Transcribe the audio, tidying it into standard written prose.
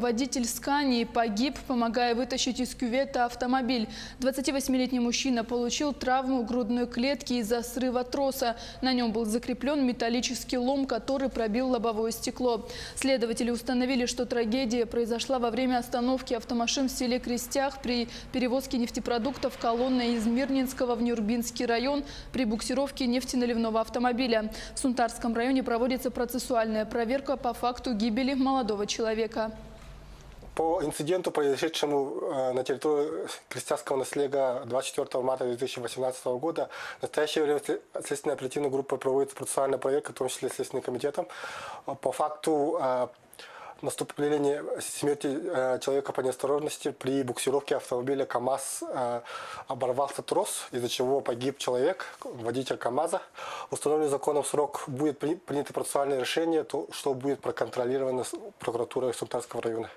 Водитель Скании погиб, помогая вытащить из кювета автомобиль. 28-летний мужчина получил травму грудной клетки из-за срыва троса. На нем был закреплен металлический лом, который пробил лобовое стекло. Следователи установили, что трагедия произошла во время остановки автомашин в селе Крестях при перевозке нефтепродуктов колонной из Мирнинского в Нюрбинский район при буксировке нефтеналивного автомобиля. В Сунтарском районе проводится процессуальная проверка по факту гибели молодого человека. По инциденту, произошедшему на территории Крестьянского наследия 24 марта 2018 года, в настоящее время следственная оперативная группа проводит процессуальная проверка, в том числе Следственным комитетом. По факту наступления смерти человека по неосторожности при буксировке автомобиля КАМАЗ оборвался трос, из-за чего погиб человек, водитель КАМАЗа. Установленный законом срок будет принято процессуальное решение, что будет проконтролировано прокуратурой Сунтарского района.